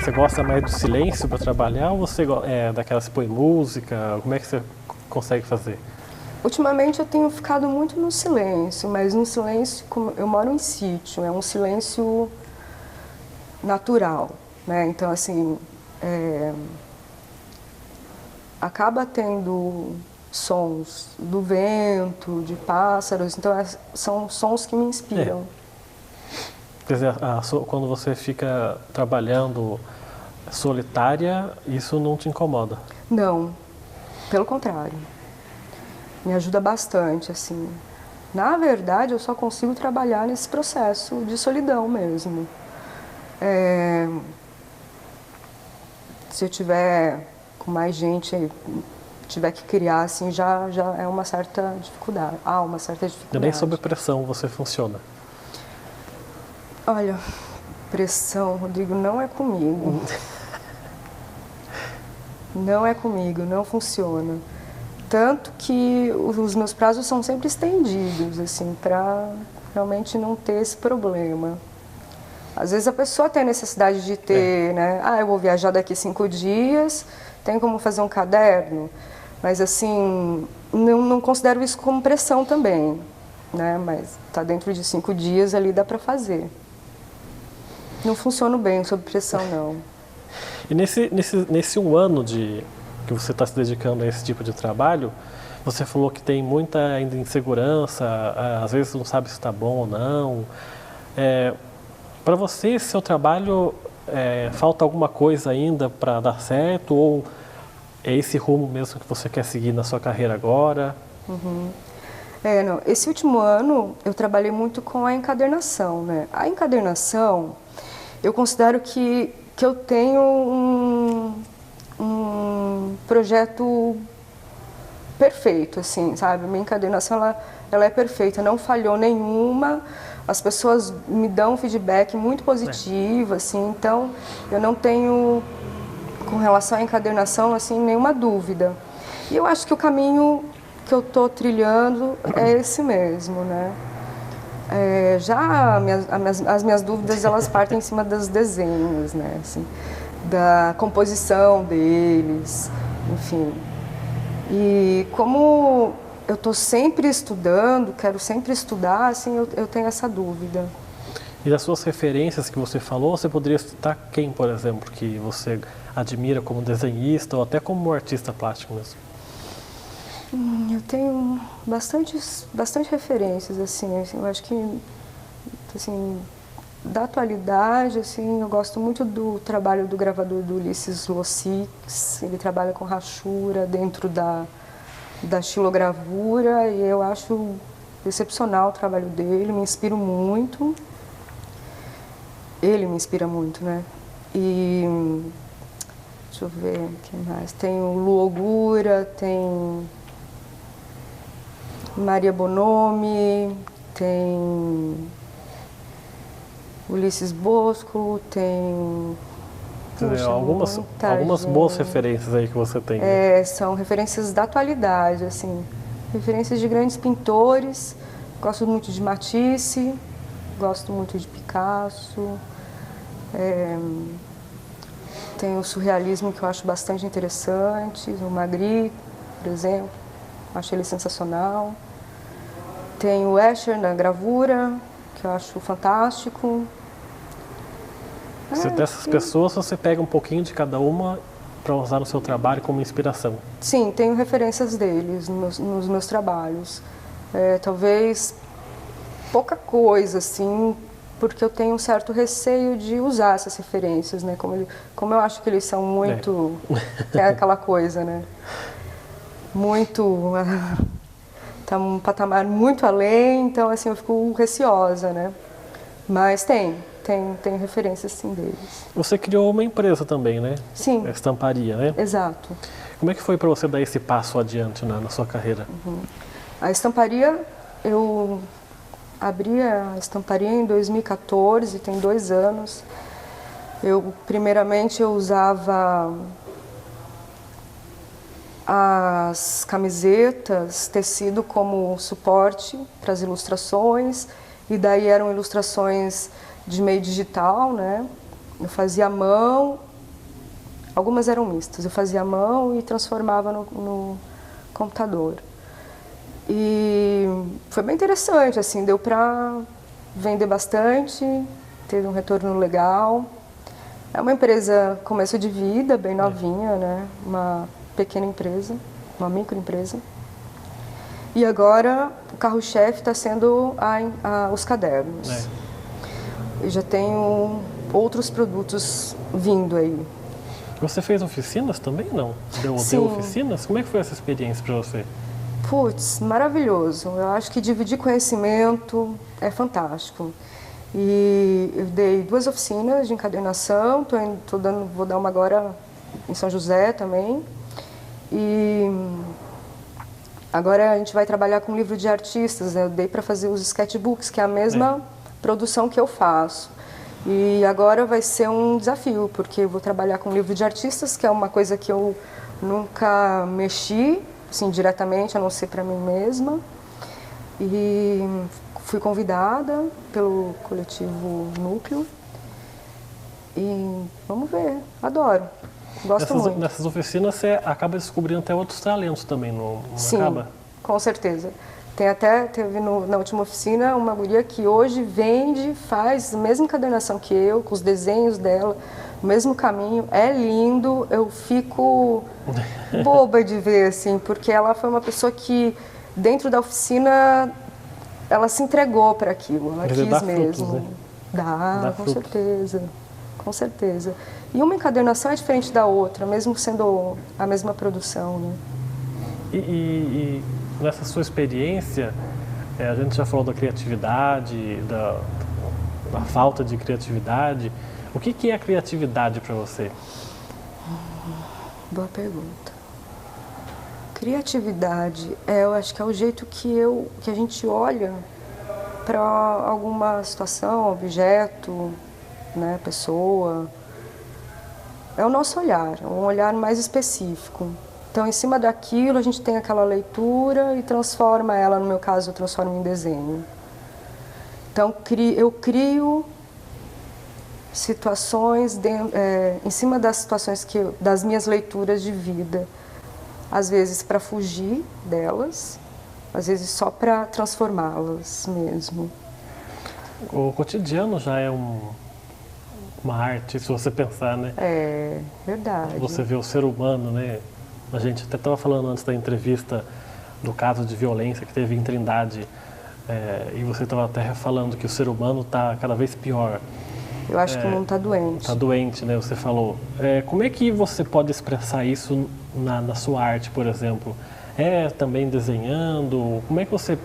você gosta mais do silêncio para trabalhar ou você daquelas que põe música? Como é que você consegue fazer? Ultimamente eu tenho ficado muito no silêncio, mas no silêncio, como eu moro em sítio, é um silêncio natural, né? Então, assim, acaba tendo sons do vento, de pássaros, então são sons que me inspiram. Quer dizer, quando você fica trabalhando solitária, isso não te incomoda? Não, pelo contrário. Me ajuda bastante, assim. Na verdade, eu só consigo trabalhar nesse processo de solidão mesmo. Se eu tiver com mais gente, tiver que criar, assim, já é uma certa dificuldade. Há uma certa dificuldade. Nem sob pressão você funciona? Olha, pressão, Rodrigo, não é comigo. Não é comigo, não funciona. Tanto que os meus prazos são sempre estendidos, assim, para realmente não ter esse problema. Às vezes a pessoa tem a necessidade de ter, né? Eu vou viajar daqui 5 dias, tem como fazer um caderno. Mas, assim, não considero isso como pressão também, né? Mas tá dentro de 5 dias ali, dá para fazer. Não funciono bem sob pressão, não. E nesse 1 ano que você está se dedicando a esse tipo de trabalho, você falou que tem muita ainda insegurança, às vezes não sabe se está bom ou não. Para você, seu trabalho, falta alguma coisa ainda para dar certo? Ou é esse rumo mesmo que você quer seguir na sua carreira agora? Uhum. Não, esse último ano eu trabalhei muito com a encadernação, né? A encadernação, eu considero que eu tenho um projeto perfeito, assim, sabe? Minha encadernação, ela é perfeita, não falhou nenhuma, as pessoas me dão um feedback muito positivo, assim, então eu não tenho, com relação à encadernação, assim, nenhuma dúvida. E eu acho que o caminho que eu estou trilhando é esse mesmo, né? As minhas dúvidas, elas partem em cima dos desenhos, né? Assim, da composição deles, enfim. E como eu estou sempre estudando, quero sempre estudar, assim, eu tenho essa dúvida. E das suas referências que você falou, você poderia citar quem, por exemplo, que você admira como desenhista ou até como artista plástico mesmo? Eu tenho bastante referências, assim, eu acho que, assim, da atualidade, assim, eu gosto muito do trabalho do gravador do Ulisses Lossix. Ele trabalha com rachura dentro da xilogravura e eu acho excepcional o trabalho dele, me inspiro muito. Ele me inspira muito, né? E deixa eu ver o que mais. Tem o Lu Ogura, tem Maria Bonomi, tem Ulisses Bosco, tem... Algumas boas referências aí que você tem. São referências da atualidade, assim, referências de grandes pintores. Gosto muito de Matisse, gosto muito de Picasso. Tem o surrealismo que eu acho bastante interessante, o Magritte, por exemplo, acho ele sensacional. Tem o Escher na gravura, que eu acho fantástico. Dessas pessoas, você pega um pouquinho de cada uma para usar no seu trabalho como inspiração? Sim, tenho referências deles nos meus trabalhos. Talvez pouca coisa, assim, porque eu tenho um certo receio de usar essas referências, né? Como eu acho que eles são muito... É aquela coisa, né? Muito... Tá um patamar muito além, então, assim, eu fico receosa, né? Mas tem referências, sim, deles. Você criou uma empresa também, né? Sim. A estamparia, né? Exato. Como é que foi para você dar esse passo adiante na sua carreira? A estamparia, eu abri a estamparia em 2014, tem 2 anos. Primeiramente, eu usava as camisetas, tecido como suporte para as ilustrações, e daí eram ilustrações de meio digital, né? Eu fazia à mão Algumas eram mistas, eu fazia à mão e transformava no computador. E foi bem interessante, assim, deu para vender bastante, teve um retorno legal. É uma empresa começo de vida, bem novinha, né? Uma pequena empresa, uma microempresa. E agora o carro-chefe está sendo os cadernos. Eu já tenho outros produtos vindo aí. Você fez oficinas também, não? Deu oficinas? Como é que foi essa experiência para você? Putz, maravilhoso. Eu acho que dividir conhecimento é fantástico. E eu dei 2 oficinas de encadernação, vou dar uma agora em São José também. E agora a gente vai trabalhar com livro de artistas, né? Eu dei para fazer os sketchbooks, que é a mesma produção que eu faço. E agora vai ser um desafio, porque eu vou trabalhar com livro de artistas, que é uma coisa que eu nunca mexi, assim, diretamente, a não ser para mim mesma. E fui convidada pelo coletivo Núcleo. E vamos ver, adoro, gosto muito. Nessas oficinas você acaba descobrindo até outros talentos também, não acaba? Sim, com certeza. Teve na última oficina uma guria que hoje vende, faz a mesma encadernação que eu, com os desenhos dela, o mesmo caminho, é lindo, eu fico boba de ver, assim, porque ela foi uma pessoa que, dentro da oficina, ela se entregou para aquilo, ela quis mesmo. Frutos, né? Dá, com certeza, com certeza. E uma encadernação é diferente da outra, mesmo sendo a mesma produção, né? E nessa sua experiência, a gente já falou da criatividade, da falta de criatividade. O que é a criatividade para você? Boa pergunta. Criatividade, eu acho que é o jeito que a gente olha para alguma situação, objeto, né, pessoa. É o nosso olhar, um olhar mais específico. Então, em cima daquilo, a gente tem aquela leitura e transforma ela, no meu caso, eu transformo em desenho. Então, eu crio situações em cima das situações das minhas leituras de vida. Às vezes para fugir delas, às vezes só para transformá-las mesmo. O cotidiano já é uma arte, se você pensar, né? É verdade. Você vê o ser humano, né? A gente até estava falando antes da entrevista do caso de violência que teve em Trindade, e você estava até falando que o ser humano está cada vez pior. Eu acho que o mundo está doente. Está doente, né? Você falou. Como é que você pode expressar isso na sua arte, por exemplo? Também desenhando? Como é que você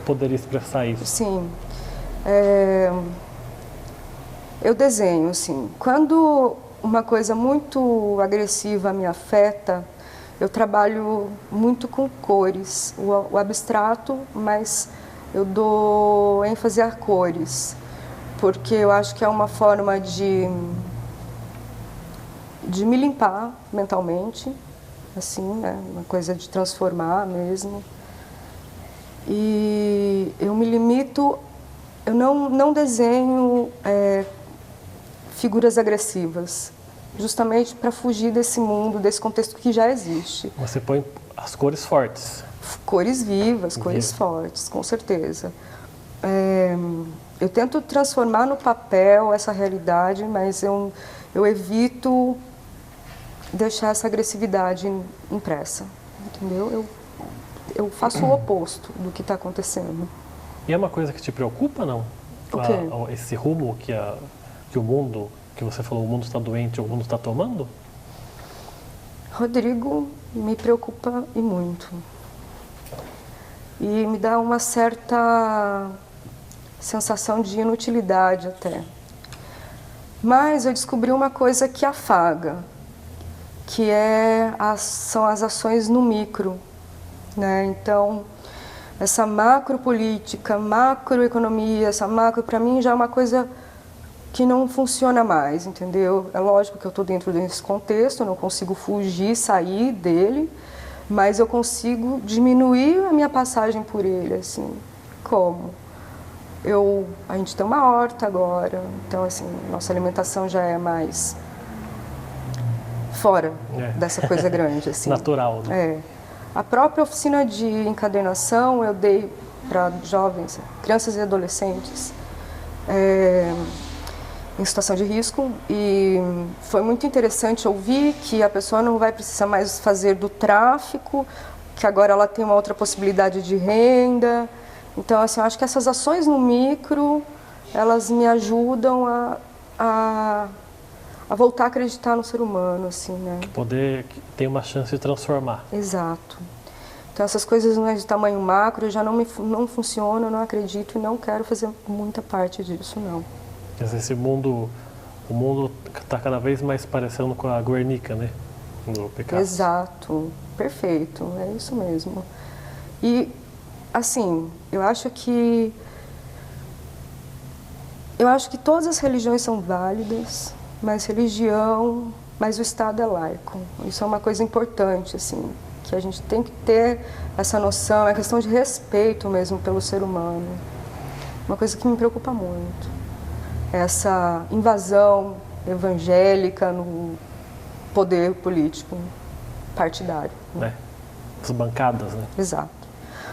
poderia expressar isso? Sim. Eu desenho, assim. Quando uma coisa muito agressiva me afeta, eu trabalho muito com cores, o abstrato, mas eu dou ênfase a cores, porque eu acho que é uma forma de me limpar mentalmente, assim, né? Uma coisa de transformar mesmo. E eu me limito, eu não desenho figuras agressivas, justamente para fugir desse mundo, desse contexto que já existe. Você põe as cores fortes. Cores vivas, cores fortes, com certeza. Eu tento transformar no papel essa realidade, mas eu evito deixar essa agressividade impressa, entendeu? Eu faço o oposto do que está acontecendo. E é uma coisa que te preocupa, não? O quê? Esse rumo que o mundo, que você falou, o mundo está doente, o mundo está tomando? Rodrigo, me preocupa e muito. E me dá uma certa sensação de inutilidade até. Mas eu descobri uma coisa que afaga, que são as ações no micro, né? Então, essa macropolítica, macroeconomia, essa macro, para mim já é uma coisa que não funciona mais, entendeu? É lógico que eu estou dentro desse contexto, eu não consigo fugir, sair dele, mas eu consigo diminuir a minha passagem por ele, assim. Como? A gente tem uma horta agora, então assim, nossa alimentação já é mais fora dessa coisa grande, assim. Natural, né? É. A própria oficina de encadernação eu dei para jovens, crianças e adolescentes em situação de risco, e foi muito interessante ouvir que a pessoa não vai precisar mais fazer do tráfico, que agora ela tem uma outra possibilidade de renda. Então, assim, eu acho que essas ações no micro, elas me ajudam a voltar a acreditar no ser humano, assim, né? Poder ter uma chance de transformar. Exato. Então, essas coisas mais de tamanho macro já não funcionam, eu não acredito e não quero fazer muita parte disso, não. Esse mundo, o mundo está cada vez mais parecendo com a Guernica, né? Do Picasso. Exato. Perfeito. É isso mesmo. E, assim, eu acho que todas as religiões são válidas, mas o Estado é laico. Isso é uma coisa importante, assim, que a gente tem que ter essa noção, é questão de respeito mesmo pelo ser humano. Uma coisa que me preocupa muito. Essa invasão evangélica no poder político partidário. Né? As bancadas, né? Exato.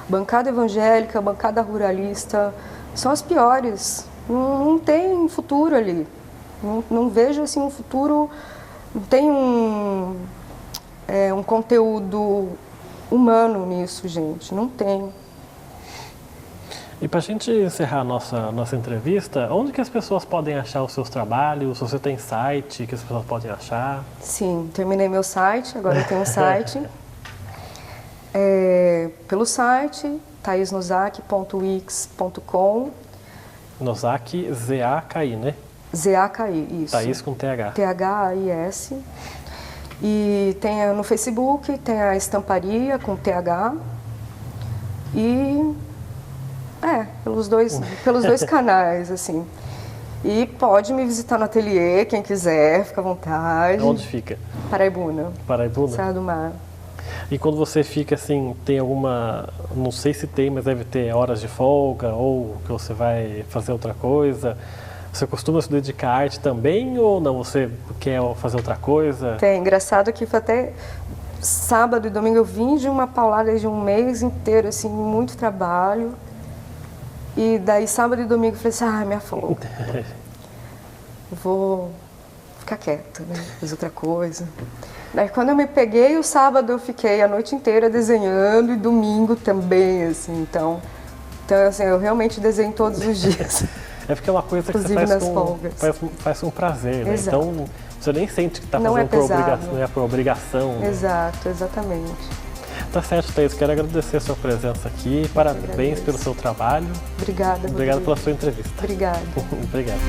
Bancada evangélica, bancada ruralista, são as piores. Não tem futuro ali. Não vejo assim um futuro, não tem um conteúdo humano nisso, gente. Não tem. E para a gente encerrar a nossa entrevista, onde que as pessoas podem achar os seus trabalhos? Se você tem site que as pessoas podem achar? Sim, terminei meu site, agora eu tenho um site. Pelo site, thaisnozaki.wix.com. Nozaki, Z-A-K-I, né? Z-A-K-I, isso. Thaís com T-H. T-H-I-S. E tem no Facebook, tem a estamparia com T-H. E... pelos dois canais, assim. E pode me visitar no ateliê, quem quiser, fica à vontade. Onde fica? Paraibuna. Paraibuna? Serra do Mar. E quando você fica assim, tem alguma, não sei se tem, mas deve ter horas de folga ou que você vai fazer outra coisa. Você costuma se dedicar à arte também ou não? Você quer fazer outra coisa? Tem, engraçado que foi até sábado e domingo eu vim de uma paulada de um mês inteiro, assim, muito trabalho. E daí sábado e domingo eu falei assim, me afogou. Vou ficar quieta, né? Fazer outra coisa. Daí quando eu me peguei, o sábado eu fiquei a noite inteira desenhando e domingo também, assim, então assim, eu realmente desenho todos os dias. É porque é uma coisa que você faz com prazer, né? Exato. Então você nem sente que está não fazendo por obrigação. Né? Exato, exatamente. Tá certo, Thaís. Quero agradecer a sua presença aqui. Parabéns pelo seu trabalho. Obrigada. Obrigado pela sua entrevista. Obrigada. Obrigado.